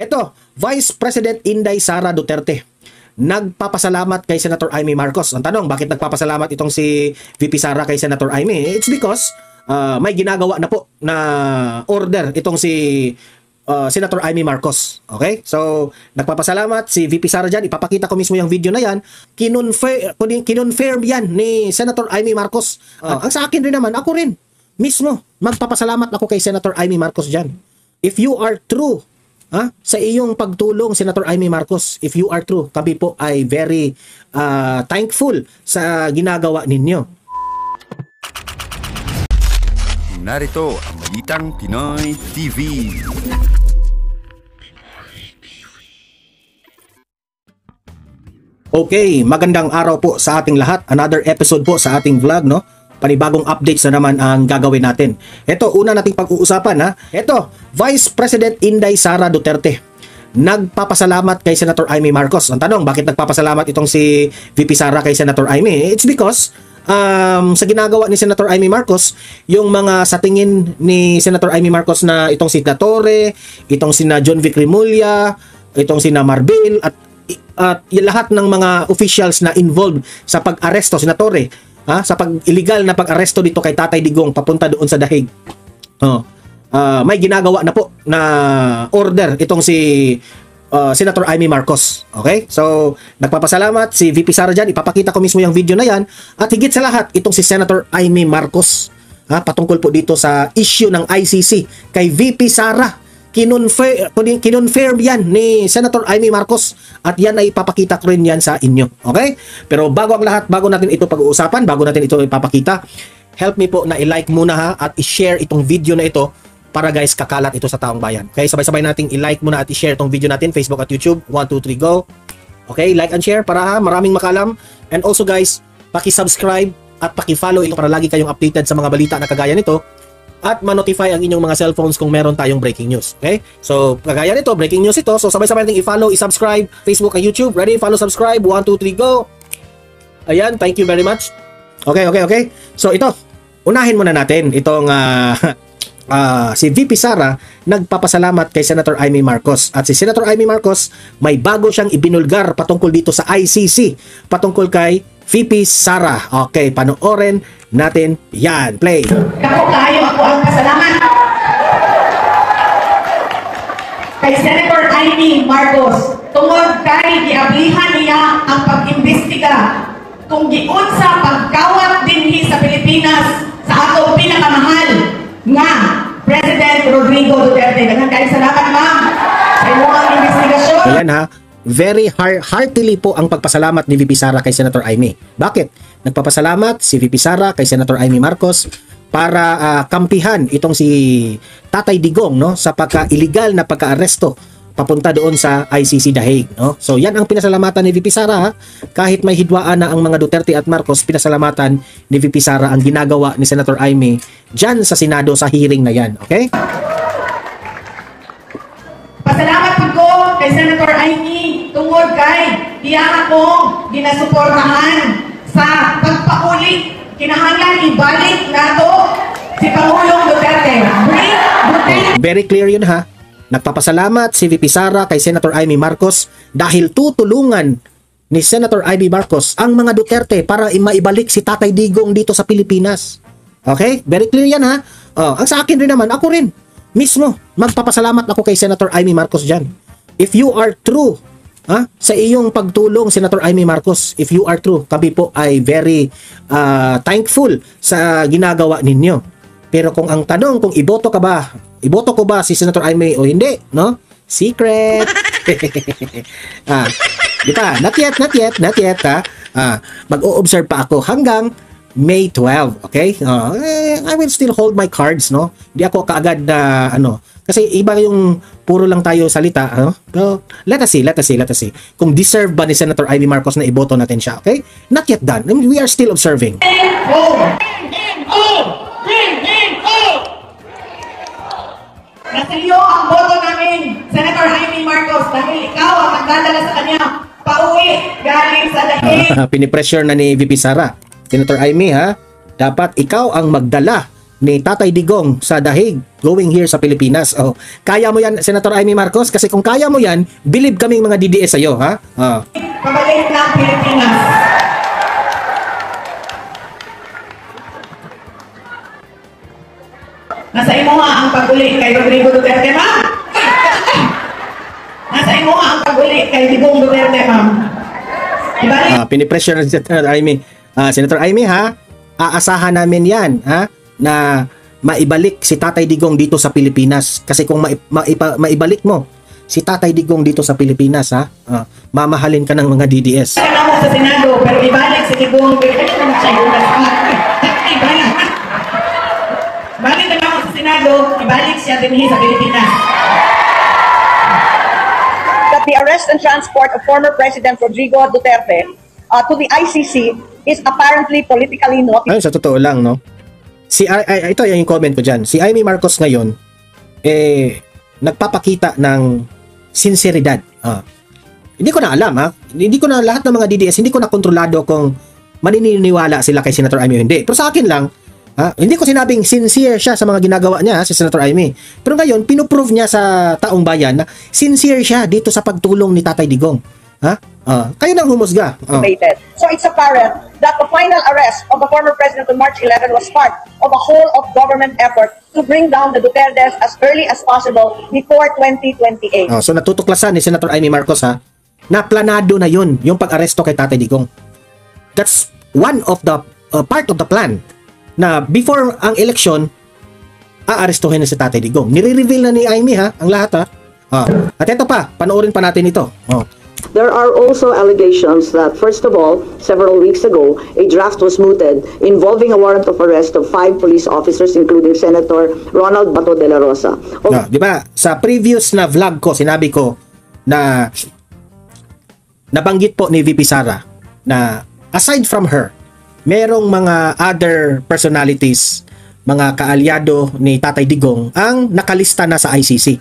Ito, Vice President Inday Sara Duterte nagpapasalamat kay Senator Amy Marcos. Ang tanong, bakit nagpapasalamat itong si VP Sara kay Senator Amy? It's because may ginagawa na po na order itong si Senator Amy Marcos. Okay? So, nagpapasalamat si VP Sara dyan. Ipapakita ko mismo yung video na yan. Kinonfirm yan ni Senator Amy Marcos. Ang sa akin rin naman, ako rin mismo, magpapasalamat ako kay Senator Amy Marcos dyan. If you are true sa iyong pagtulong, Senator Amy Marcos, if you are true, kami po ay very thankful sa ginagawa ninyo. Narito ang Balitang Pinoy TV. Okay, magandang araw po sa ating lahat. Another episode po sa ating vlog, no? Panibagong updates na naman ang gagawin natin. Ito, una nating pag-uusapan, Ito, Vice President Inday Sara Duterte nagpapasalamat kay Senator Amy Marcos. Ang tanong, bakit nagpapasalamat itong si VP Sara kay Senator Amy? It's because sa ginagawa ni Senator Amy Marcos, yung mga sa tingin ni Senator Amy Marcos na itong si Torre, itong sina John Vic Rimulya, itong sina Marbil, at lahat ng mga officials na involved sa pag-aresto, Torre, sa illegal na pag-aresto dito kay Tatay Digong papunta doon sa Dahig. May ginagawa na po na order itong si Senator Amy Marcos. Okay? So, nagpapasalamat si VP Sara dyan. Ipapakita ko mismo yung video na yan. At higit sa lahat, itong si Senator Amy Marcos. Patungkol po dito sa issue ng ICC kay VP Sara. Kinonfirm yan ni Senator Amy Marcos. At yan ay ipapakita ko rin yan sa inyo. Okay? Pero bago ang lahat, bago natin ito pag-uusapan, bago natin ito ipapakita, help me po na i-like muna at i-share itong video na ito para guys kakalat ito sa taong bayan. Okay, sabay-sabay nating i-like muna at i-share itong video natin, Facebook at YouTube. 1, 2, 3, go. Okay, like and share para maraming makalam. And also guys, paki-subscribe at paki-follow ito para lagi kayong updated sa mga balita na kagaya nito at ma-notify ang inyong mga cellphones kung meron tayong breaking news. Okay? So, kagaya nito, breaking news ito. So, sabay-sabay nating i-follow, i-subscribe, Facebook at YouTube. Ready? Follow, subscribe. 1, 2, 3, go. Ayan, thank you very much. Okay. So, ito, unahin muna natin itong si VP Sara nagpapasalamat kay Senator Amy Marcos. At si Senator Amy Marcos, may bago siyang ibinulgar patungkol dito sa ICC, patungkol kay VP Sara. Okay, panoorin natin yan. Play. Ako ang pasalamat kay Senator Amy Marcos tungod kay giablihan niya ang pag-imbestiga kung giun sa pagkawat dinhi sa Pilipinas sa atong pinakamahal nga President Rodrigo Duterte. Daghang kayong salamat, ma'am, sa inyong investigasyon. Ayan very heartily po ang pagpasalamat ni VP Sara kay Senator Amy. Bakit? Nagpapasalamat si VP Sara kay Senator Amy Marcos para kampihan itong si Tatay Digong, no, sa pagka-illegal na pagka-aresto papunta doon sa ICC Dahig, no? So yan ang pinasalamatan ni VP Sara. Kahit may hidwaan na ang mga Duterte at Marcos, pinasalamatan ni VP Sara ang ginagawa ni Senator Amy dyan sa Senado sa hearing na yan. Okay? Pasalamat ko kay Senator Amy tungod kay diya akong ginasuportahan sa pagpauli. Kinahanglan ibalik nato si Pangulong Duterte. Very clear yun Nagpapasalamat si VP Sara kay Senator Amy Marcos dahil tutulungan ni Senator Amy Marcos ang mga Duterte para maibalik si Tatay Digong dito sa Pilipinas. Okay? Very clear yan ang sa akin rin naman, ako rin mismo, magpapasalamat ako kay Senator Amy Marcos dyan. If you are true sa iyong pagtulong, Senator Amy Marcos, if you are true, kami po ay very thankful sa ginagawa ninyo. Pero kung ang tanong, kung iboto ko ba si Senator Amy o hindi, no? Secret. Di ba? Not yet, mag-o-observe pa ako hanggang May 12, okay? I will still hold my cards, no? Di ako kaagad na, kasi iba yung puro lang tayo salita, So, let us see. Kung deserve ba ni Senator Amy Marcos na iboto natin siya, okay? Not yet done. I mean, we are still observing. Nasa iyo ang boto namin, Senator Amy Marcos, dahil ikaw ang magdadala sa kanya pauwi galing sa Dahig. Pinipressure na ni VP Sara. Senator Amy, dapat ikaw ang magdala ni Tatay Digong sa dahig going here sa Pilipinas. Oh, kaya mo yan, Senator Amy Marcos? Kasi kung kaya mo yan, believe kaming mga DDS sa'yo, ha? Pabalik ng Pilipinas. Nasa imo nga ang pag-uli kay Rodrigo Duterte, ma'am. Nasa imo nga ang pag-uli kay Digong Duterte, ma'am. Ibalik. Pinipressure na si Senator Amy. Senator Amy, ha? Aasahan namin yan, ha? Na maibalik si Tatay Digong dito sa Pilipinas. Kasi kung maibalik mo si Tatay Digong dito sa Pilipinas, ha? Mamahalin ka ng mga DDS. Ka na mo sa Senado, pero ibalik si Digong Duterte na siya yung ibalik. Balik na ako sa Senado, ibalik siya din sa Pilipinas. That the arrest and transport of former President Rodrigo Duterte to the ICC is apparently politically motivated. Ayun, sa totoo lang, no? Ito yung comment ko dyan. Si Amy Marcos ngayon, nagpapakita ng sinseridad. Hindi ko na alam, ha? Hindi ko na lahat ng mga DDS, hindi ko na kontrolado kung maniniwala sila kay Senator Amy o hindi. Pero sa akin lang, hindi ko sinabing sincere siya sa mga ginagawa niya, si Senator Amy. Pero ngayon, pinuprove niya sa taong bayan na sincere siya dito sa pagtulong ni Tatay Digong. Kayo nang humusga. So it's apparent that the final arrest of the former president on March 11 was part of a whole of government effort to bring down the Dutertes as early as possible before 2028. So natutuklasan ni Senator Amy Marcos, ha, na planado na yun, yung pag-aresto kay Tatay Digong. That's one of the part of the plan na before ang election, aarestuhin na si Tatay Digong. Nire-reveal na ni Amy, ha, ang lahat, ha. At ito pa, panoorin pa natin ito. There are also allegations that, first of all, several weeks ago, a draft was mooted involving a warrant of arrest of 5 police officers, including Senator Ronald Bato de la Rosa. Di ba? Sa previous na vlog ko, sinabi ko na nabanggit po ni VP Sara na aside from her, merong mga other personalities, mga kaalyado ni Tatay Digong ang nakalista na sa ICC.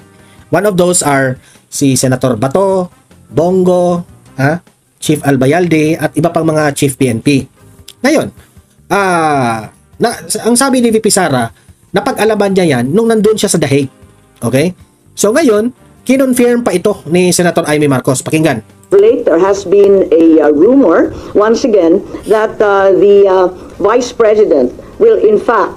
One of those are si Senator Bato, Bongo, Chief Albayalde, at iba pang mga Chief PNP. Ngayon, ang sabi ni VP Sara, napag-alaman niya yan nung nandun siya sa dahig. Okay? So ngayon, kinonfirm pa ito ni Senator Amy Marcos. Pakinggan. Late, there has been a rumor, once again, that the Vice President will in fact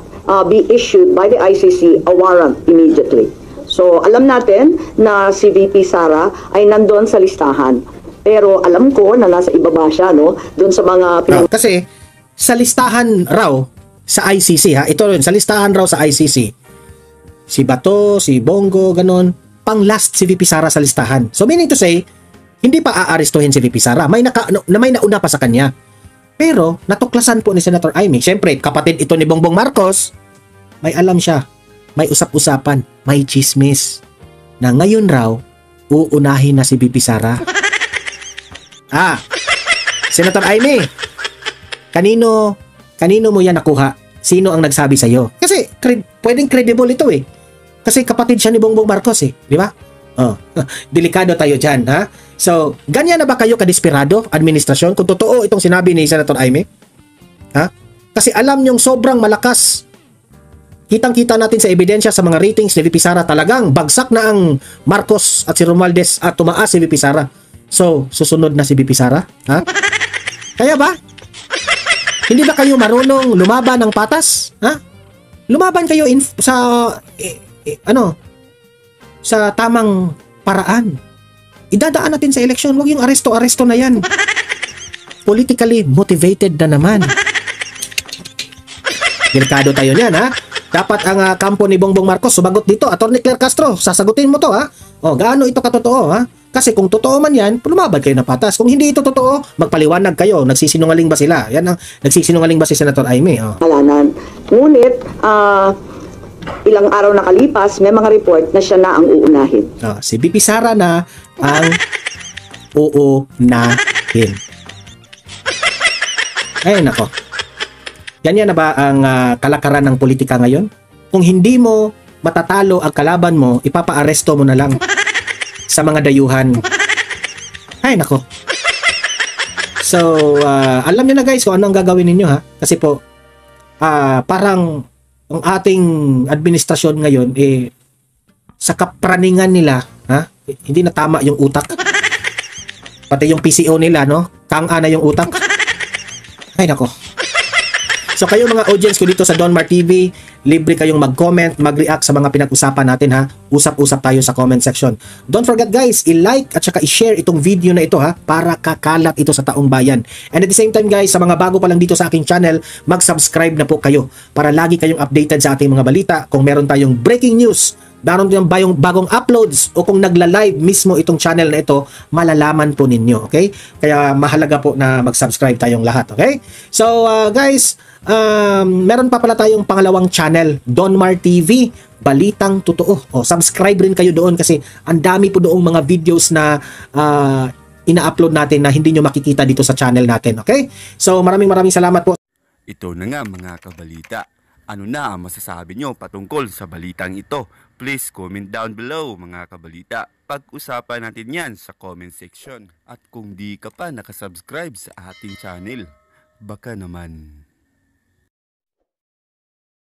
be issued by the ICC a warrant immediately. So, alam natin na si VP Sara ay nandun sa listahan. Pero alam ko na nasa ibaba siya, no? Doon sa mga... Kasi, sa listahan raw sa ICC, ha? Ito rin, sa listahan raw sa ICC, si Bato, si Bongo, ganon, pang last si VP Sara sa listahan. So, meaning to say, hindi pa aarestuhin si VP Sara. May nauna pa sa kanya. Pero, natuklasan po ni Senator Amy. Siyempre, kapatid ito ni Bongbong Marcos, may alam siya. May usap-usapan, may chismis na ngayon raw uunahin na si VP Sara. Senator Amy, kanino mo yan nakuha? Sino ang nagsabi sa'yo? Kasi pwedeng credible ito, eh. Kasi kapatid siya ni Bongbong Marcos, eh, di ba? Delikado tayo dyan, ha? So, ganyan na ba kayo kadesperado, administrasyon, kung totoo itong sinabi ni Senator Amy? Kasi alam niyong sobrang malakas. Kitang-kita natin sa ebidensya sa mga ratings ni VP Sara, talagang bagsak na ang Marcos at si Romualdez at tumaas si VP Sara. So, susunod na si VP Sara? Kaya ba? Hindi ba kayo marunong lumaban ng patas? Lumaban kayo sa tamang paraan. Idadaan natin sa eleksyon, huwag yung aresto-aresto na yan. Politically motivated na naman. Delikado tayo niyan, ha? Dapat ang kampo ni Bongbong Marcos sumagot dito. Attorney Claire Castro, sasagutin mo to, ha? Gaano ito katotoo, ha? Kasi kung totoo man yan, lumaban kayo ng patas. Kung hindi ito totoo, magpaliwanag kayo. Nagsisinungaling ba sila? Yan ang nagsisinungaling ba si Senator Amy? Kalanan. Ngunit, ilang araw nakalipas, may mga report na siya na ang uunahin. Si VP Sara na ang uunahin. Ay, nako. Ganyan na ba ang kalakaran ng politika ngayon? Kung hindi mo matatalo ang kalaban mo, ipapa-aresto mo na lang sa mga dayuhan. Ay, nako. So, alam niyo na guys kung ano ang gagawin ninyo, ha? Kasi po, parang ang ating administrasyon ngayon sa kapraningan nila, hindi na tama yung utak. Pati yung PCO nila, no? Kang-ana yung utak. Ay nako. So kayo mga audience ko dito sa Donmar TV, libre kayong mag-comment, mag-react sa mga pinag-usapan natin ha. Usap-usap tayo sa comment section. Don't forget guys, i-like at saka i-share itong video na ito ha, para kakalat ito sa taong bayan. And at the same time guys, sa mga bago pa lang dito sa aking channel, mag-subscribe na po kayo para lagi kayong updated sa ating mga balita. Kung meron tayong breaking news, meron tayong bagong uploads, o kung nagla-live mismo itong channel na ito, malalaman po ninyo, okay? Kaya mahalaga po na mag-subscribe tayong lahat, okay? So guys, meron pa pala tayong pangalawang channel, Donmar TV, Balitang Totoo. O, subscribe rin kayo doon kasi ang dami po doong mga videos na ina-upload natin na hindi nyo makikita dito sa channel natin, okay? So maraming salamat po. Ito na nga mga kabalita. Ano na ang masasabi nyo patungkol sa balitang ito? Please comment down below mga kabalita. Pag-usapan natin yan sa comment section. At kung di ka pa nakasubscribe sa ating channel, baka naman